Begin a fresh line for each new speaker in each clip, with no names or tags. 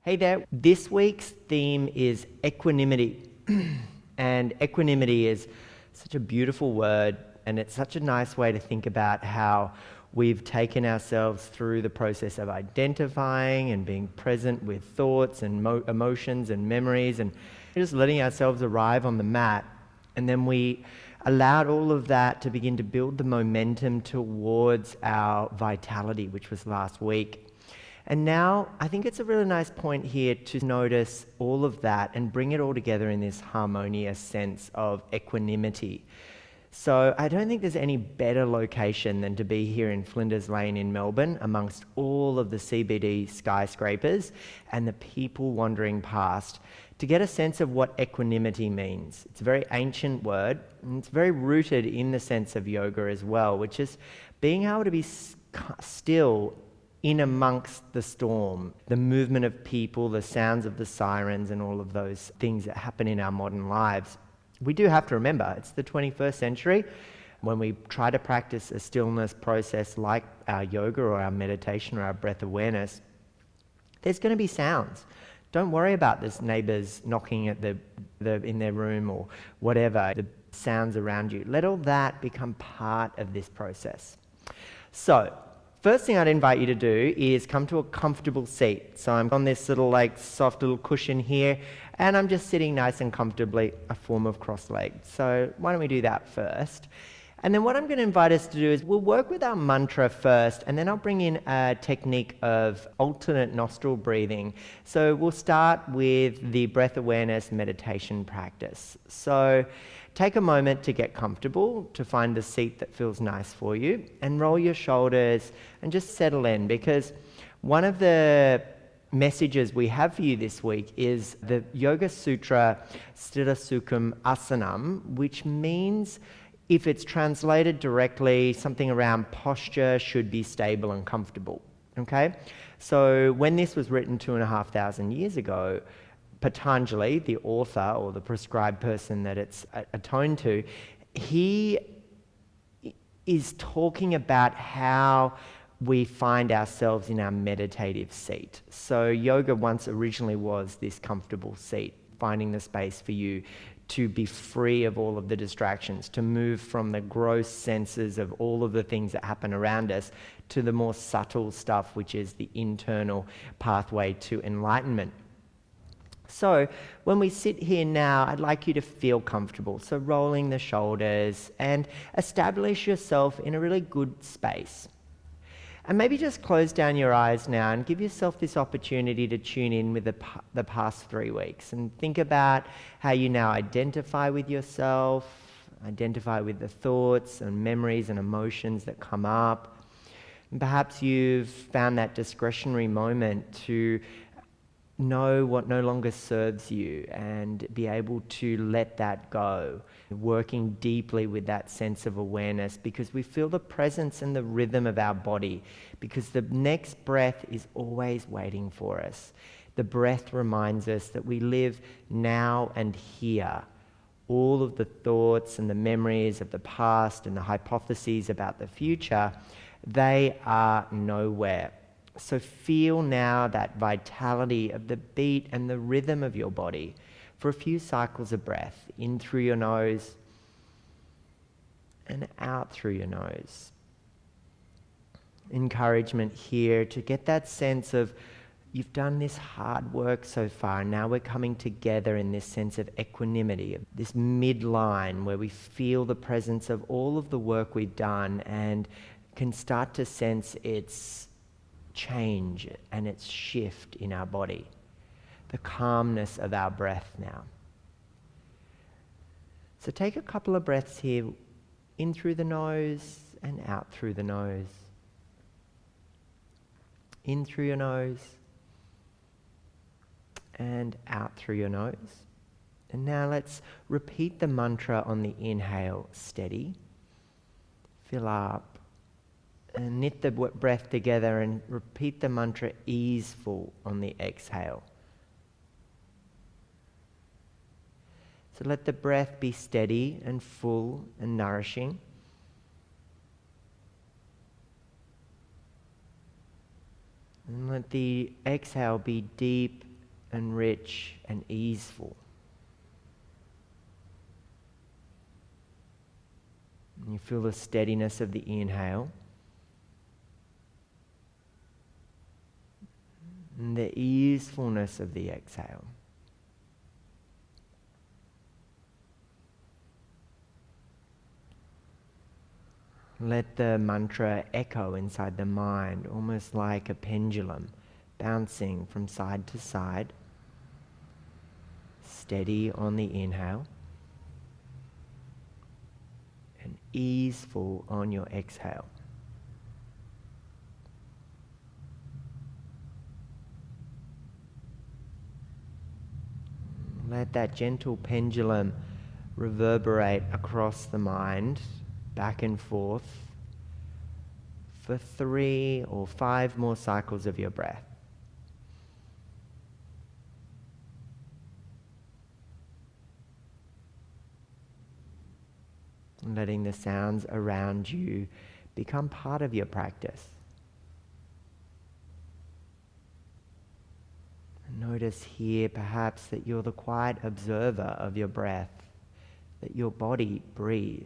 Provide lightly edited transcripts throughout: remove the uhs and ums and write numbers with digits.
Hey there, this week's theme is equanimity. And equanimity is such a beautiful word, and it's such a nice way to think about how we've taken ourselves through the process of identifying and being present with thoughts and emotions and memories, and just letting ourselves arrive on the mat. And then we allowed all of that to begin to build the momentum towards our vitality, which was last week. And now I think it's a really nice point here to notice all of that and bring it all together in this harmonious sense of equanimity. So I don't think there's any better location than to be here in Flinders Lane in Melbourne amongst all of the CBD skyscrapers and the people wandering past to get a sense of what equanimity means. It's a very ancient word, and it's very rooted in the sense of yoga as well, which is being able to be still in amongst the storm, the movement of people, the sounds of the sirens, and all of those things that happen in our modern lives. We do have to remember, it's the 21st century. When we try to practice a stillness process like our yoga or our meditation or our breath awareness, there's going to be sounds. Don't worry about this neighbors knocking at in their room or whatever, the sounds around you. Let all that become part of this process. So, first thing I'd invite you to do is come to a comfortable seat. So I'm on this little soft little cushion here, and I'm just sitting nice and comfortably, a form of cross-legged. So why don't we do that first? And then what I'm going to invite us to do is we'll work with our mantra first, and then I'll bring in a technique of alternate nostril breathing. So we'll start with the breath awareness meditation practice. So take a moment to get comfortable, to find the seat that feels nice for you, and roll your shoulders and just settle in, because one of the messages we have for you this week is the Yoga Sutra Sthira Sukham Asanam, which means, if it's translated directly, something around posture should be stable and comfortable. Okay? So when this was written 2,500 years ago, Patanjali, the author or the prescribed person that it's attuned to, he is talking about how we find ourselves in our meditative seat. So yoga once originally was this comfortable seat, finding the space for you to be free of all of the distractions, to move from the gross senses of all of the things that happen around us to the more subtle stuff, which is the internal pathway to enlightenment. So when we sit here now, I'd like you to feel comfortable. So rolling the shoulders and establish yourself in a really good space. And maybe just close down your eyes now and give yourself this opportunity to tune in with the past 3 weeks and think about how you now identify with yourself, identify with the thoughts and memories and emotions that come up. And perhaps you've found that discretionary moment to know what no longer serves you and be able to let that go, working deeply with that sense of awareness, because we feel the presence and the rhythm of our body, because the next breath is always waiting for us. The breath reminds us that we live now and here. All of the thoughts and the memories of the past and the hypotheses about the future, they are nowhere. So feel now that vitality of the beat and the rhythm of your body for a few cycles of breath, in through your nose and out through your nose. Encouragement here to get that sense of you've done this hard work so far, and now we're coming together in this sense of equanimity, this midline where we feel the presence of all of the work we've done and can start to sense its change and its shift in our body, the calmness of our breath now. So take a couple of breaths here, in through the nose and out through the nose. In through your nose and out through your nose. And now let's repeat the mantra on the inhale, steady, fill up, and knit the breath together and repeat the mantra easeful on the exhale. So let the breath be steady and full and nourishing. And let the exhale be deep and rich and easeful. And you feel the steadiness of the inhale and the easefulness of the exhale. Let the mantra echo inside the mind, almost like a pendulum, bouncing from side to side, steady on the inhale, and easeful on your exhale. Let that gentle pendulum reverberate across the mind, back and forth, for 3 or 5 more cycles of your breath. Letting the sounds around you become part of your practice. Notice here perhaps that you're the quiet observer of your breath, that your body breathes.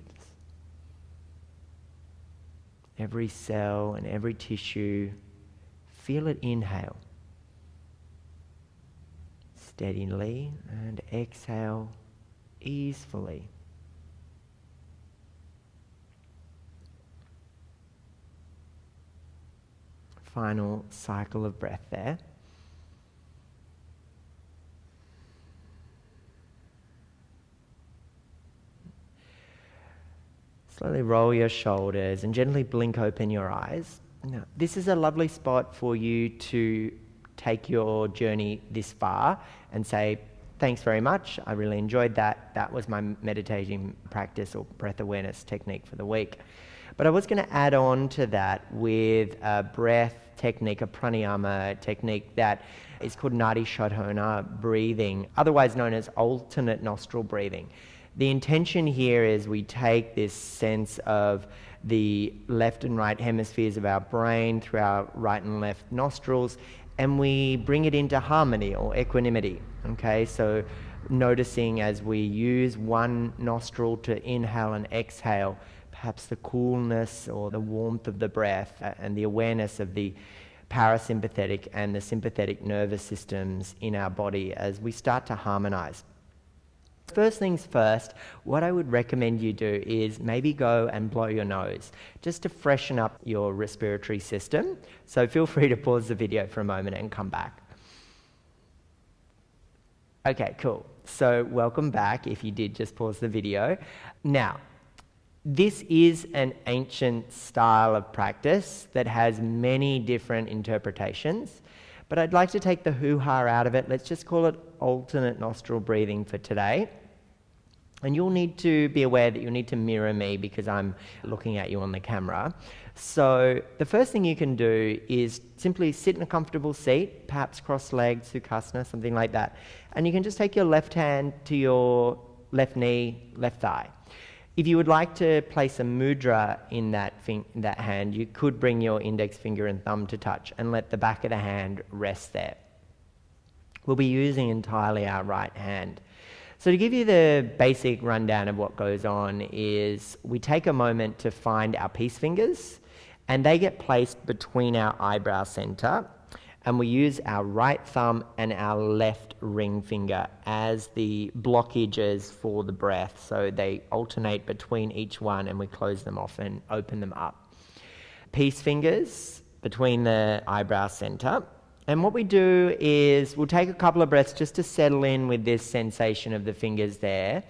Every cell and every tissue, feel it inhale steadily and exhale easefully. Final cycle of breath there. Slowly roll your shoulders and gently blink open your eyes. Now, this is a lovely spot for you to take your journey this far and say, thanks very much, I really enjoyed that. That was my meditating practice or breath awareness technique for the week. But I was going to add on to that with a breath technique, a pranayama technique that is called Nadi Shodhana breathing, otherwise known as alternate nostril breathing. The intention here is we take this sense of the left and right hemispheres of our brain through our right and left nostrils, and we bring it into harmony or equanimity. Okay, so noticing as we use one nostril to inhale and exhale, perhaps the coolness or the warmth of the breath and the awareness of the parasympathetic and the sympathetic nervous systems in our body as we start to harmonize. First things first, what I would recommend you do is maybe go and blow your nose, just to freshen up your respiratory system. So feel free to pause the video for a moment and come back. Okay, cool. So welcome back if you did just pause the video. Now, this is an ancient style of practice that has many different interpretations, but I'd like to take the hoo-ha out of it. Let's just call it alternate nostril breathing for today. And you'll need to be aware that you'll need to mirror me because I'm looking at you on the camera. So the first thing you can do is simply sit in a comfortable seat, perhaps cross-legged, sukhasana, something like that. And you can just take your left hand to your left knee, left thigh. If you would like to place a mudra in that hand, you could bring your index finger and thumb to touch and let the back of the hand rest there. We'll be using entirely our right hand. So to give you the basic rundown of what goes on is we take a moment to find our peace fingers, and they get placed between our eyebrow center, and we use our right thumb and our left ring finger as the blockages for the breath. So they alternate between each one, and we close them off and open them up. Peace fingers between the eyebrow center. And what we do is we'll take a couple of breaths just to settle in with this sensation of the fingers there.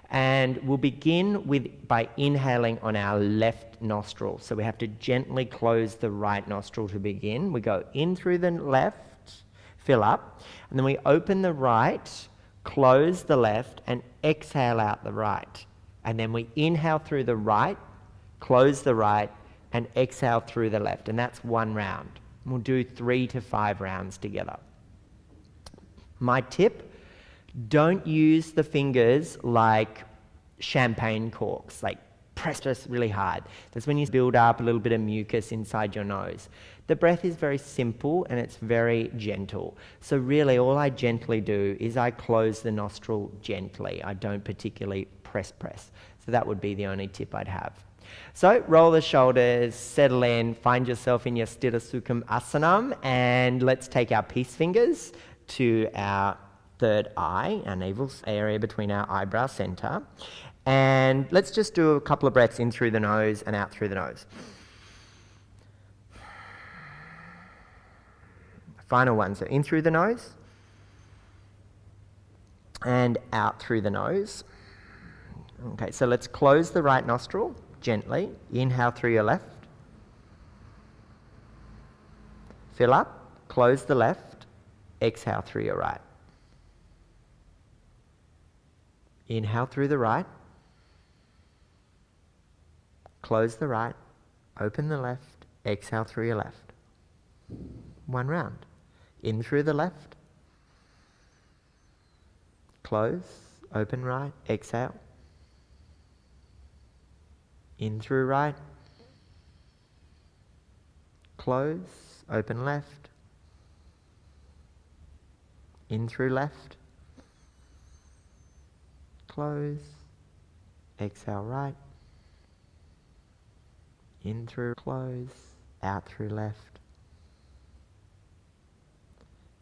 And we'll begin by inhaling on our left nostril. So we have to gently close the right nostril to begin. We go in through the left, fill up, and then we open the right, close the left, and exhale out the right. And then we inhale through the right, close the right, and exhale through the left. And that's one round. We'll do 3 to 5 rounds together. My tip, don't use the fingers like champagne corks, like press really hard. That's when you build up a little bit of mucus inside your nose. The breath is very simple and it's very gentle. So really all I gently do is I close the nostril gently. I don't particularly press. So that would be the only tip I'd have. So roll the shoulders, settle in, find yourself in your Sthira Sukham Asanam, and let's take our peace fingers to our third eye, our navel area between our eyebrow center. And let's just do a couple of breaths in through the nose and out through the nose. Final one, so in through the nose and out through the nose. Okay, so let's close the right nostril gently. Inhale through your left. Fill up, close the left, exhale through your right. Inhale through the right. Close the right, open the left, exhale through your left. One round. In through the left. Close, open right, exhale. In through right. Close, open left. In through left. Close, exhale right. In through close, out through left.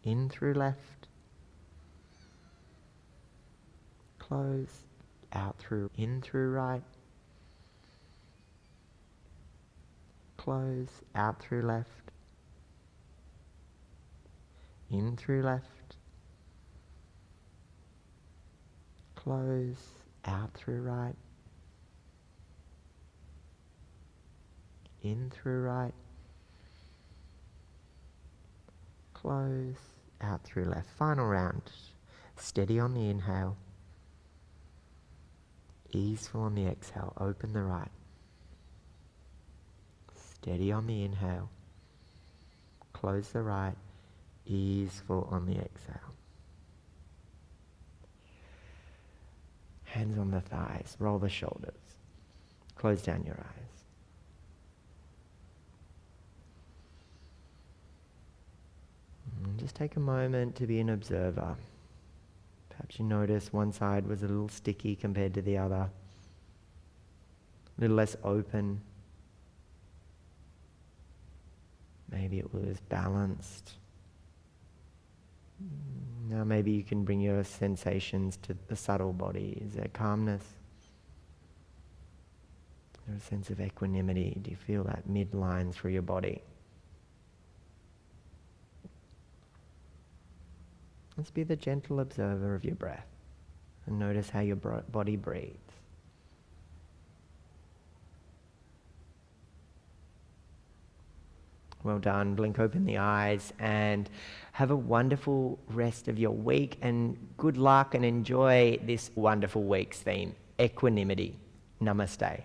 In through left. Close, out through, in through right. Close, out through left. In through left. Close, out through right. In through right. Close, out through left. Final round. Steady on the inhale. Easeful on the exhale. Open the right. Steady on the inhale. Close the right. Easeful on the exhale. Hands on the thighs. Roll the shoulders. Close down your eyes. And just take a moment to be an observer. Perhaps you notice one side was a little sticky compared to the other. A little less open. Maybe it was balanced. Now maybe you can bring your sensations to the subtle body. Is there calmness? Is there a sense of equanimity? Do you feel that midline through your body? Let's be the gentle observer of your breath and notice how your body breathes. Well done. Blink open the eyes and have a wonderful rest of your week, and good luck and enjoy this wonderful week's theme, equanimity. Namaste.